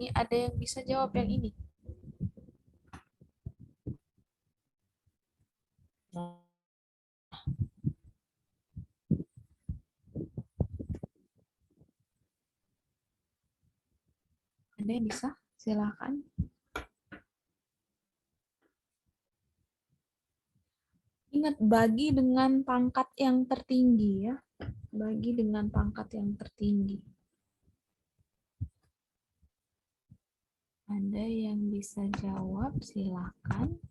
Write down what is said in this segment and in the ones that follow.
Ini ada yang bisa jawab yang ini? Ada yang bisa? Silakan. Ingat, bagi dengan pangkat yang tertinggi ya. Bagi dengan pangkat yang tertinggi. Ada yang bisa jawab, silakan.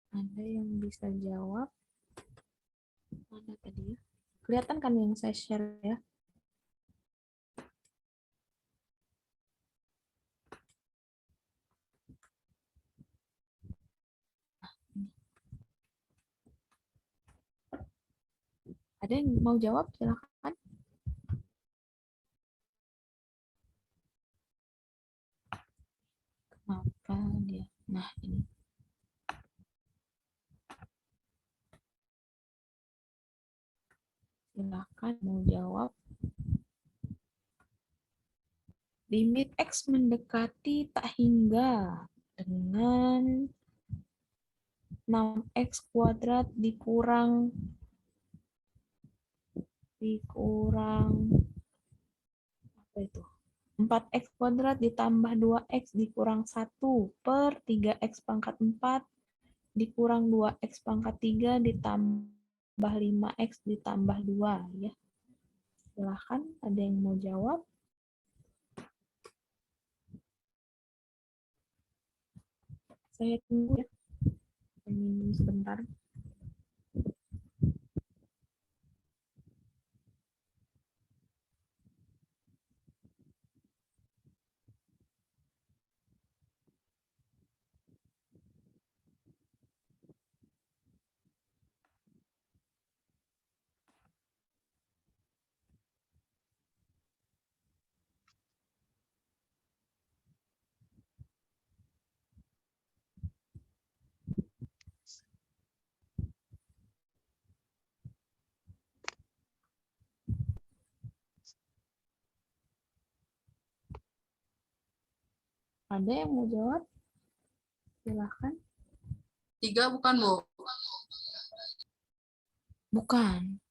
Ada yang bisa jawab? Mana tadi ya? Kelihatan kan yang saya share ya? Ada yang mau jawab? Silakan. Kenapa dia? Nah, ini. Silakan mau jawab. Limit X mendekati tak hingga dengan 6X kuadrat dikurang apa itu? 4X kuadrat ditambah 2X dikurang 1 per 3X pangkat 4 dikurang 2X pangkat 3 ditambah 5X ditambah 2 ya. Silahkan, ada yang mau jawab? Saya tunggu ya. Minum sebentar. Ada yang mau jawab? Silahkan. 3 bukan, Bu? Bukan.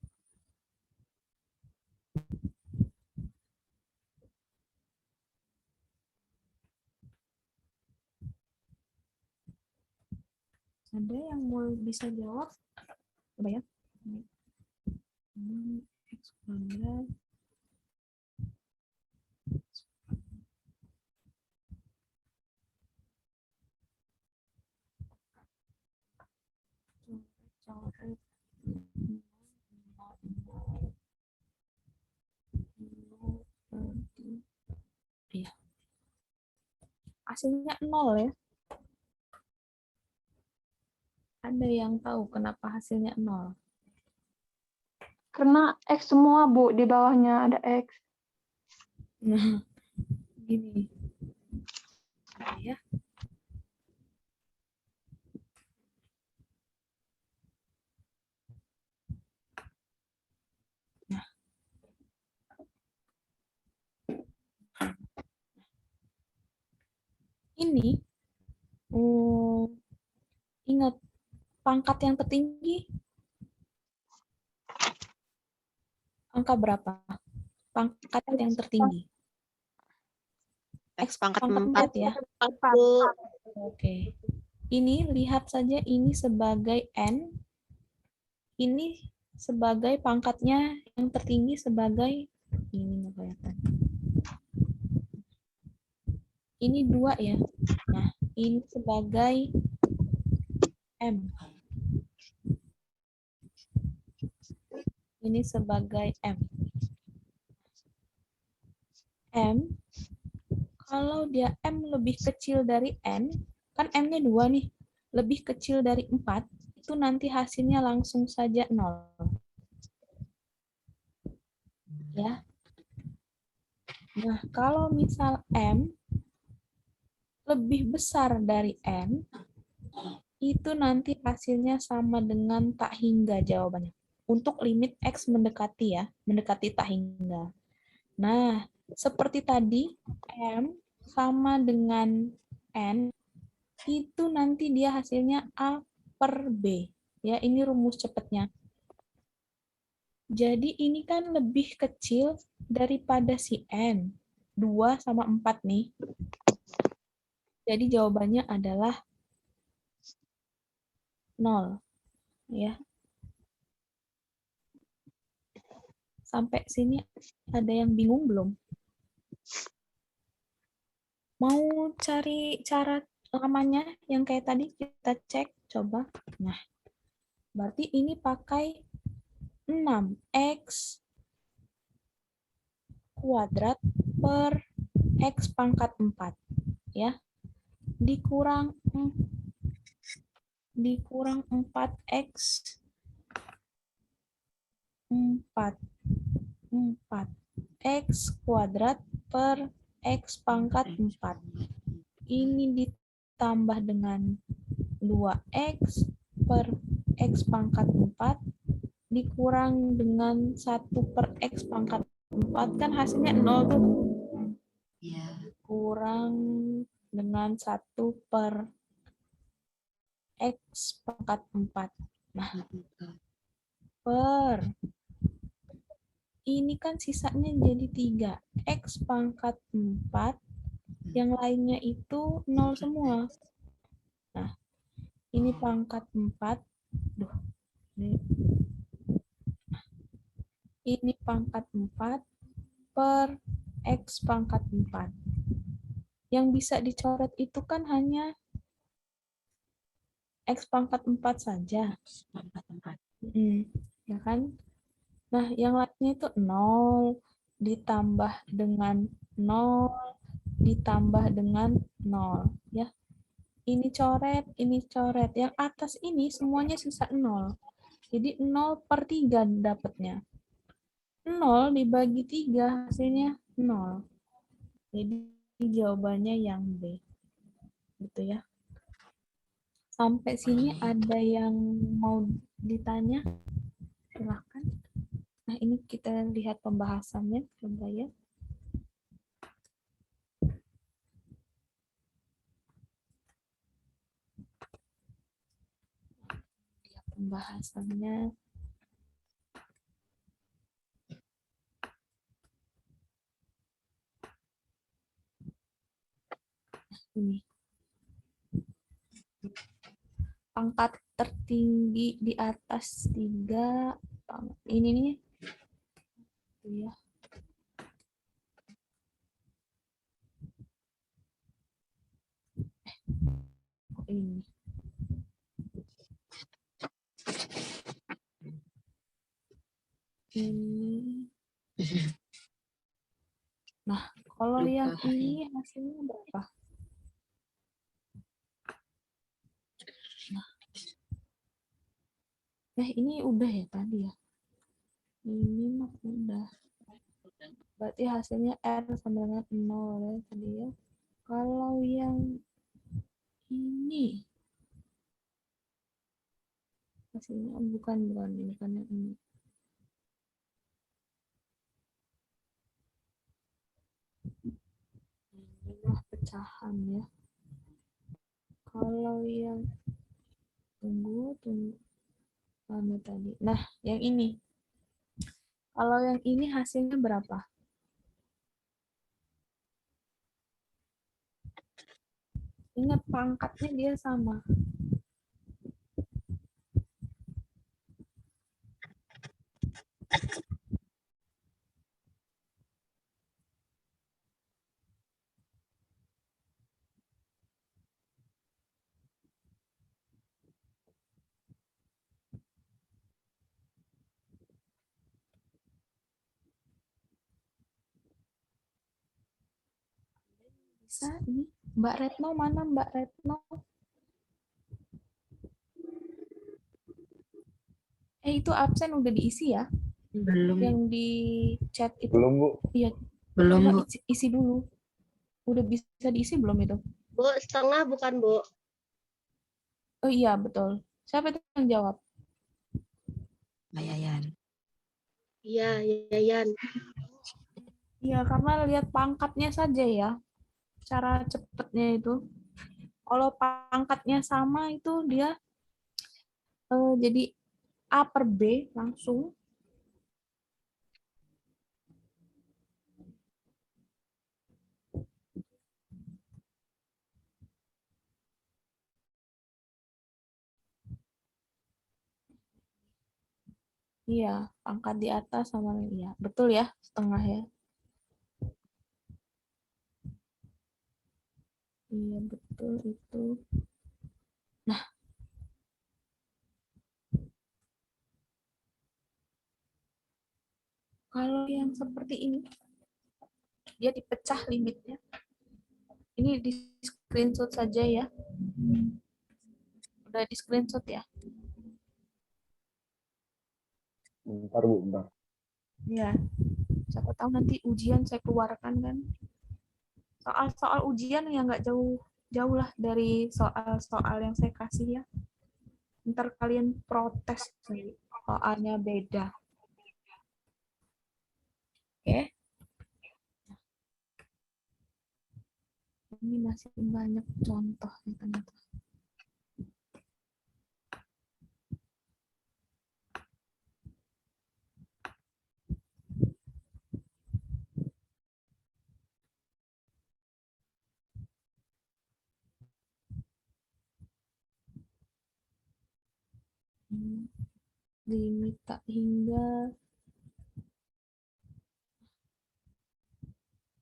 Ada yang mau bisa jawab? Coba ya. X kuadrat. Coret. Iya. Hasilnya 0 ya. Ada yang tahu kenapa hasilnya 0? Karena X semua, Bu. Di bawahnya ada X. Nah, gini. Ya. Nah. Ini ingat pangkat yang tertinggi angka berapa? Pangkat yang tertinggi. X pangkat 4 ya. Oke. Ini lihat saja ini sebagai N. Ini sebagai pangkatnya yang tertinggi sebagai ini nggak kelihatan. Ini 2 ya. Nah, ini sebagai M. Ini sebagai M. M, kalau dia M lebih kecil dari N, kan M-nya 2 nih, lebih kecil dari 4, itu nanti hasilnya langsung saja 0. Ya. Nah, kalau misal M lebih besar dari N, itu nanti hasilnya sama dengan tak hingga jawabannya. Untuk limit X mendekati ya, mendekati tak hingga. Nah, seperti tadi, M sama dengan N, itu nanti dia hasilnya A per B. Ya, ini rumus cepatnya. Jadi ini kan lebih kecil daripada si N. 2 sama 4 nih. Jadi jawabannya adalah 0. Ya. Sampai sini ada yang bingung belum? Mau cari cara lamanya yang kayak tadi kita cek, coba. Nah, berarti ini pakai 6x kuadrat per x pangkat 4. Ya. Dikurang 4x 4x kuadrat per x pangkat 4. Ini ditambah dengan 2x per x pangkat 4 dikurang dengan 1 per x pangkat 4 kan hasilnya 0 tuh. Iya. Kurang dengan 1 per x pangkat 4. Nah, per ini kan sisanya jadi 3. X pangkat 4, yang lainnya itu 0 semua. Nah, ini pangkat 4. Duh, ini pangkat 4 per X pangkat 4. Yang bisa dicoret itu kan hanya X pangkat 4 saja. Ya kan? Nah, yang lainnya itu 0 ditambah dengan 0 ditambah dengan 0 ya. Ini coret, ini coret. Yang atas ini semuanya sisa 0. Jadi 0 per 3 dapatnya. 0 dibagi 3 hasilnya 0. Jadi jawabannya yang B. Gitu ya. Sampai sini ada yang mau ditanya? Silahkan. Nah, ini kita lihat pembahasannya, coba ya. Lihat pembahasannya. Ini. Pangkat tertinggi di atas 3. Ini nih. Ya. Ini. Ini. Nah, kalau yang ini hasilnya berapa? Nah, ini udah ya tadi ya. Ini mah udah. Berarti hasilnya R sama dengan 0 ya tadi ya. Kalau yang ini hasilnya bukan ini kan yang ini. Inilah pecahan ya. Kalau yang tunggu mana tadi? Nah, yang ini. Kalau yang ini hasilnya berapa? Ingat pangkatnya dia sama. Bisa ini. Mbak Retno mana Mbak Retno? Itu absen udah diisi ya? Belum. Yang di chat itu. Belum, Bu. Iya. Belum, Coba Bu. isi dulu. Udah bisa diisi belum itu? Bu, setengah bukan, Bu? Oh iya, betul. Siapa itu yang jawab? Mbak Yayan. Iya, Yayan. Iya, karena lihat pangkatnya saja ya. Cara cepatnya itu. Kalau pangkatnya sama itu dia jadi A per B langsung. Iya, pangkat di atas sama iya. Betul ya, setengah ya. Iya, betul itu. Nah, kalau yang seperti ini, dia dipecah limitnya. Ini di screenshot saja ya. Udah di screenshot ya. Bentar Bu, bentar. Iya. Siapa tahu nanti ujian saya keluarkan kan. Soal-soal ujian yang nggak jauh lah dari soal-soal yang saya kasih ya. Ntar kalian protes sih, soalnya beda. Oke. Ini masih banyak contoh nih ternyata. Limit tak hingga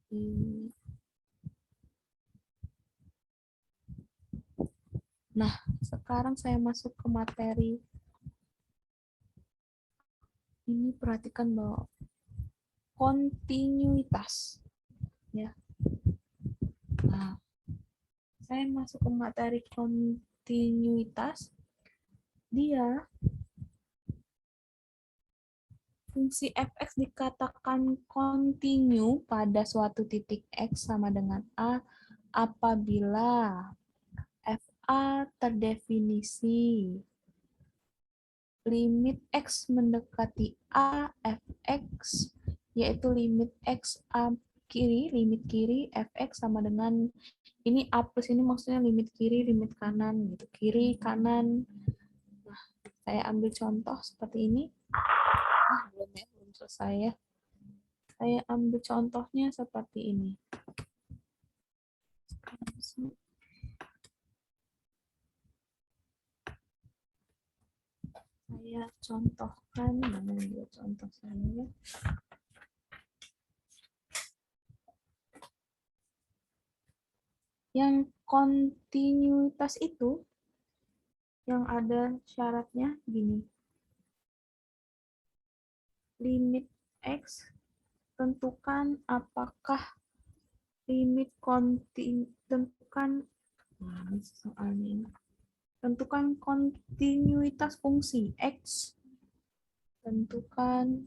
ini. Nah, sekarang saya masuk ke materi. Ini perhatikan bahwa kontinuitas ya. Nah, saya masuk ke materi kontinuitas. Dia fungsi fx dikatakan kontinu pada suatu titik x sama dengan a apabila fa terdefinisi limit x mendekati a fx, yaitu limit x a kiri, limit kiri fx sama dengan ini a plus ini maksudnya limit kiri, limit kanan gitu, kiri kanan. Nah, saya ambil contoh seperti ini. Belum selesai ya. Saya ambil contohnya seperti ini. Saya contohkan, mana dia contoh saya. Yang kontinuitas itu, yang ada syaratnya gini. Limit X, tentukan apakah limit tentukan, nah, soalnya ini. Tentukan kontinuitas fungsi X. Tentukan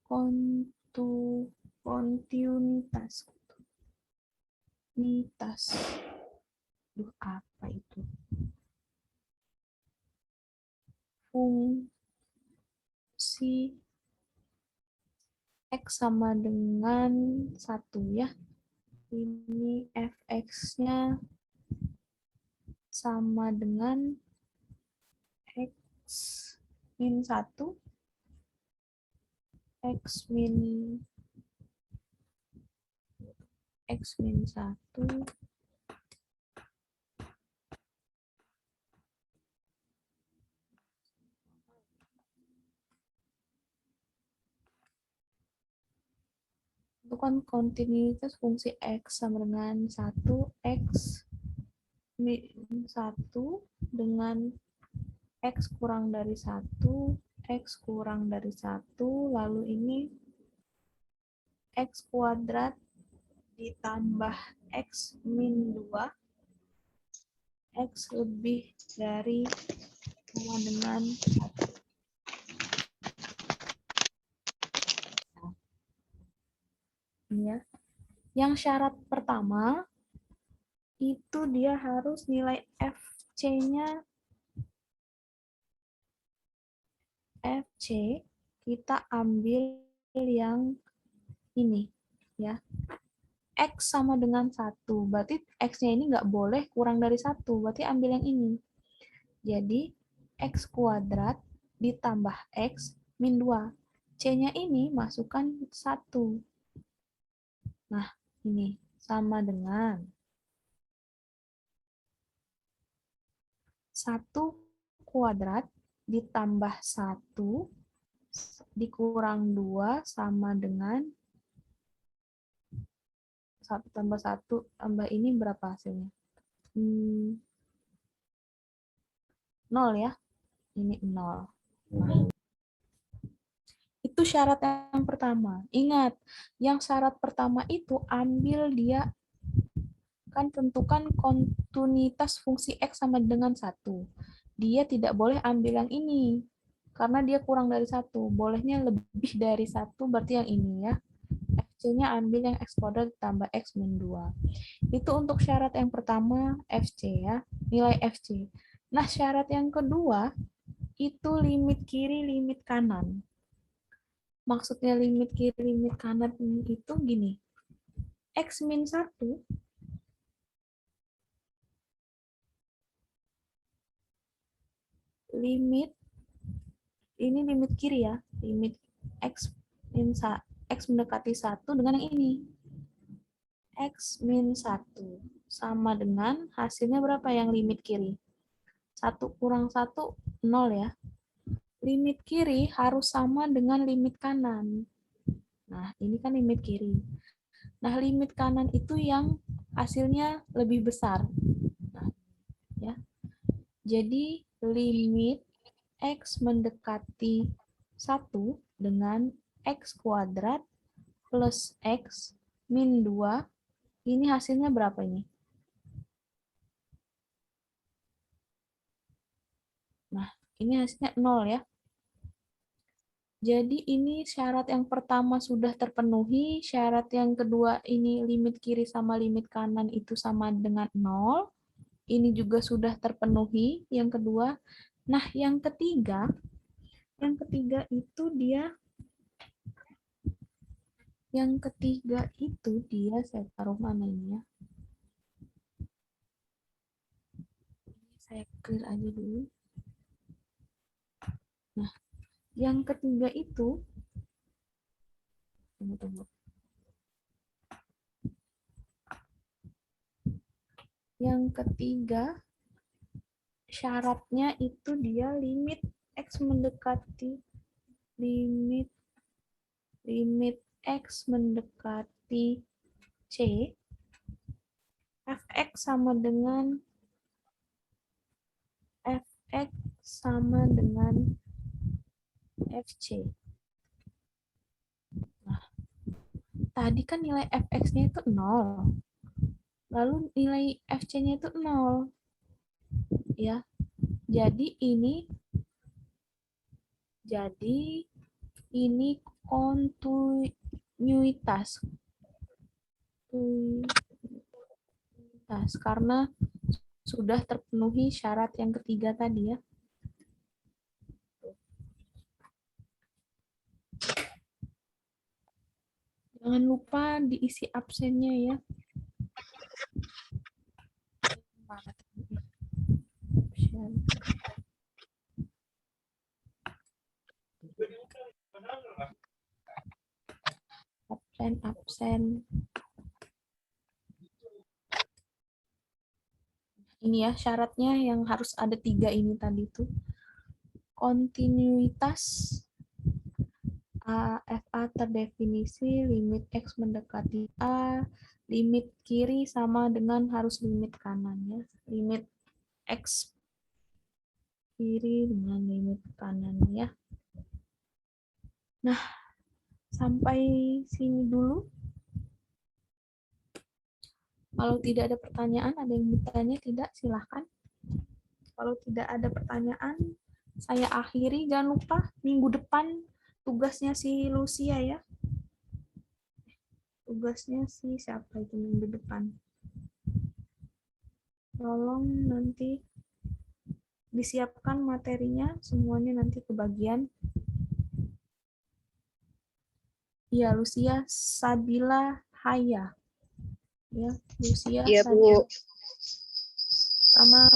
kontinuitas. Duh, apa itu? Fungsi X sama dengan 1 ya. Ini fx-nya sama dengan x min 1, x min 1 itu kan kontinuitas fungsi x sama dengan 1 x min 1 dengan x kurang dari 1 x kurang dari 1 lalu ini x kuadrat ditambah x min 2 x lebih dari sama dengan 1. Ini ya. Yang syarat pertama itu dia harus nilai FC-nya FC kita ambil yang ini ya. X sama dengan 1. Berarti X-nya ini nggak boleh kurang dari 1. Berarti ambil yang ini. Jadi X kuadrat ditambah X min 2. C-nya ini masukkan 1. Nah, ini sama dengan 1 kuadrat ditambah 1 dikurang 2 sama dengan 1 tambah 1 tambah ini berapa hasilnya? 0 ya. Ini 0. Nah, itu syarat yang pertama. Ingat, yang syarat pertama itu ambil dia kan tentukan kontinuitas fungsi X sama dengan 1. Dia tidak boleh ambil yang ini. Karena dia kurang dari 1. Bolehnya lebih dari 1 berarti yang ini ya. FC-nya ambil yang X kuadrat ditambah X min 2. Itu untuk syarat yang pertama FC ya. Nilai FC. Nah, syarat yang kedua itu limit kiri, limit kanan. Maksudnya limit kiri, limit kanan itu gini. X min 1 limit ini limit kiri ya, limit X min X mendekati 1 dengan yang ini. X min 1 sama dengan hasilnya berapa yang limit kiri? 1 kurang 1, 0 ya. Limit kiri harus sama dengan limit kanan. Nah, ini kan limit kiri. Nah, limit kanan itu yang hasilnya lebih besar. Nah, ya. Jadi, limit X mendekati 1 dengan X kuadrat plus X min 2, ini hasilnya berapa ini? Nah, ini hasilnya 0 ya. Jadi ini syarat yang pertama sudah terpenuhi, syarat yang kedua ini limit kiri sama limit kanan itu sama dengan 0. Ini juga sudah terpenuhi yang kedua. Nah, yang ketiga itu dia saya taruh mana ini ya? Saya clear aja dulu. Nah, yang ketiga itu tunggu. Yang ketiga syaratnya itu dia limit X mendekati limit X mendekati C, Fx sama dengan FC. Nah, tadi kan nilai Fx-nya itu 0. Lalu nilai FC-nya itu 0. Ya. Jadi ini kontinuitas karena sudah terpenuhi syarat yang ketiga tadi ya. Jangan lupa diisi absennya ya. Absen. Ini ya syaratnya yang harus ada 3 ini tadi tuh. Kontinuitas FA terdefinisi limit X mendekati A, limit kiri sama dengan harus limit kanan ya. Limit X kiri dengan limit kanan ya. Nah, sampai sini dulu. Kalau tidak ada pertanyaan, ada yang bertanya? Tidak, silahkan. Kalau tidak ada pertanyaan, saya akhiri. Jangan lupa minggu depan tugasnya si Lucia ya. tugasnya sih siapa itu minggu depan. Tolong nanti disiapkan materinya semuanya nanti kebagian. Iya, Lucia Sabila Haya. Ya, Lucia Iya, Sabila. Bu. Sama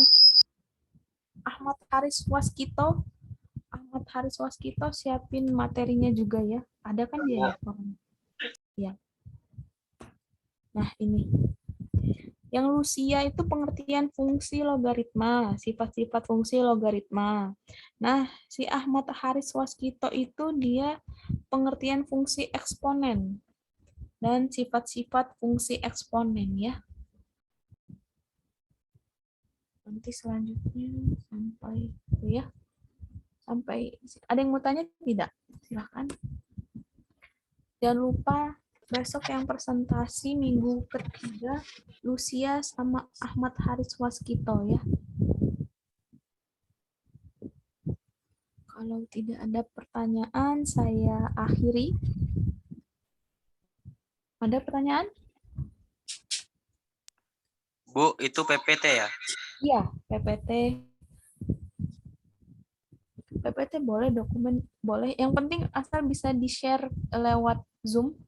Ahmad Haris Waskito. Ahmad Haris Waskito siapin materinya juga ya. Ada kan dia ya? Ya. Nah, ini. Yang Lucia itu pengertian fungsi logaritma, sifat-sifat fungsi logaritma. Nah, si Ahmad Haris Waskito itu dia pengertian fungsi eksponen dan sifat-sifat fungsi eksponen ya. Nanti selanjutnya sampai itu ya. Sampai ada yang mau tanya tidak? Silakan. Jangan lupa besok yang presentasi minggu ketiga Lucia sama Ahmad Haris Waskito ya. Kalau tidak ada pertanyaan saya akhiri. Ada pertanyaan? Bu, itu PPT ya? Iya, PPT. PPT boleh, dokumen boleh. Yang penting asal bisa di-share lewat Zoom.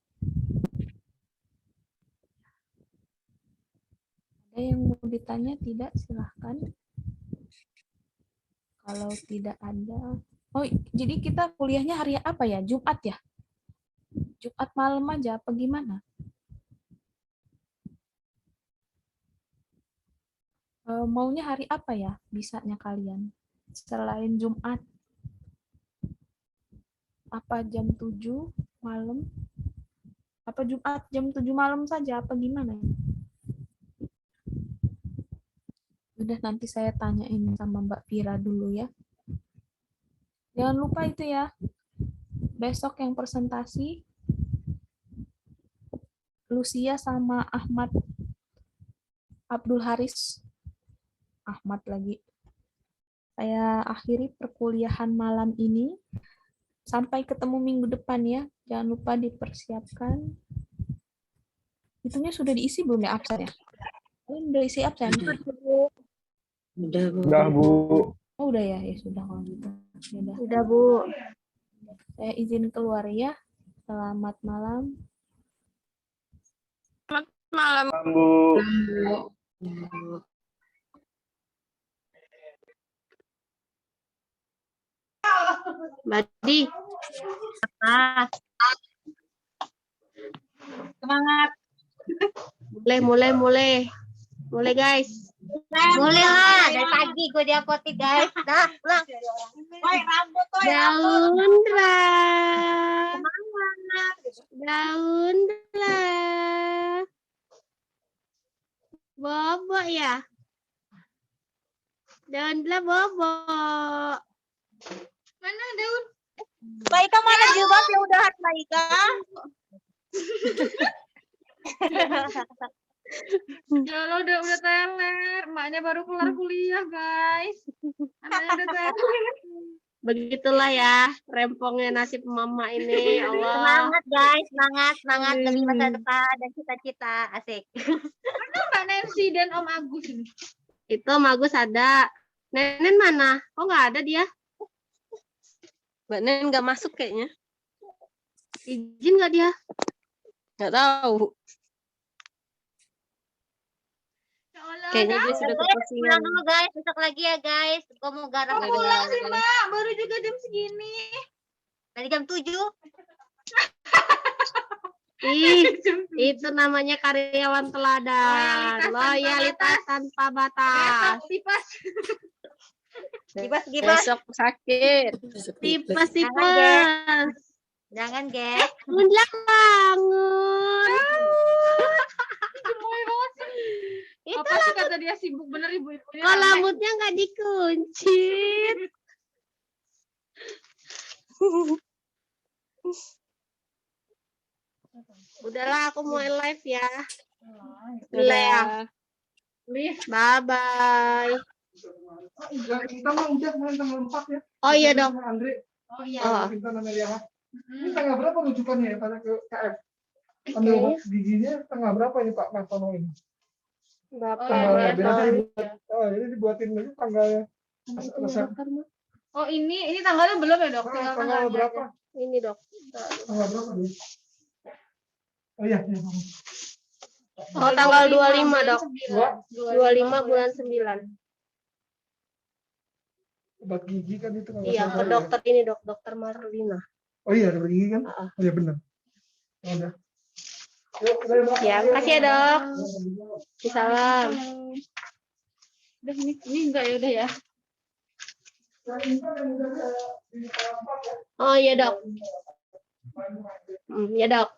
Ada yang mau ditanya? Tidak, silahkan. Kalau tidak ada. Oh, jadi kita kuliahnya hari apa ya? Jumat ya? Jumat malam aja apa gimana? Maunya hari apa ya? Bisanya kalian? Selain Jumat. Apa jam 7 malam? Apa Jumat jam 7 malam saja? Apa gimana? Udah nanti saya tanyain sama Mbak Vira dulu ya. Jangan lupa itu ya. Besok yang presentasi Lucia sama Ahmad Abdul Haris. Ahmad lagi. Saya akhiri perkuliahan malam ini. Sampai ketemu minggu depan ya. Jangan lupa dipersiapkan. Itunya sudah diisi belum ya absen ya? Udah isi absen? Udah, Bu. Udah, Bu. Oh udah ya, ya sudah kalau gitu. Ya udah. Udah, Bu. Saya izin keluar ya. Selamat malam. Malam. Bu. Bu. Badi. Semangat. Mulai, guys. Boleh lah, dari pagi gue di apotik guys. Dah, pulang. Woi, rambut tuh ya. Daun. Bobo ya. Daun bobo. Mana daun? Maika mana jilbabnya udahan Maika? Ya lo udah teler, emaknya baru kelar kuliah guys. Anaknya udah teler. Begitulah ya rempongnya nasib mama ini. Allah. Semangat guys, semangat demi masa depan dan cita-cita. Asik. Mana Mbak Nancy dan Om Agus ini? Itu Om Agus ada. Nenen mana? Kok nggak ada dia? Mbak Nen nggak masuk kayaknya. Izin nggak dia? Nggak tahu. Kayaknya dia sudah Pulang kepusingan. dulu guys, besok lagi ya guys. Gue mau garap Kok pulang sih Mbak? Baru juga jam segini. dari jam 7. Ih, itu namanya karyawan teladan. Loyalitas tanpa batas. Tipas. Gibas. Besok sakit. Tipes. Jangan, guys. Mundak bangun. Gemoy banget sih. Itu Apa sih kata dia sibuk bener ibu-ibunya. kok rambutnya nggak dikuncit. Udahlah, aku mau live ya. Udah. Bye bye. Kita mah udah tanggal 4 ya. Oh iya dong. Andre. Oh iya. Oh. Kita namanya Ini tanggal berapa rujukannya ya pada ke KF? Ambil obat giginya tanggal berapa ini Pak Martono ini? Berapa? Oh, Tanggalnya iya, biasanya iya. dibuat, jadi dibuatin dulu tanggalnya. Resep Oh ini tanggalnya belum ya dok? Tinggal tanggal tanggalnya berapa? aja. Ini dok. Tanggal berapa dia? Oh iya, iya. Oh tanggal 25 dok. 25 25 bulan 9. Obat gigi kan itu kalau Iya, nggak ke salah ya. dokter ini dok, dokter Marlina. Oh iya, obat gigi kan? Ah. Oh iya benar. Oh, udah. Yuk, udah, Mbak. Ya, makasih ya dok. Salam. Udah ini enggak ya udah ya. Oh iya dok. Ya dok.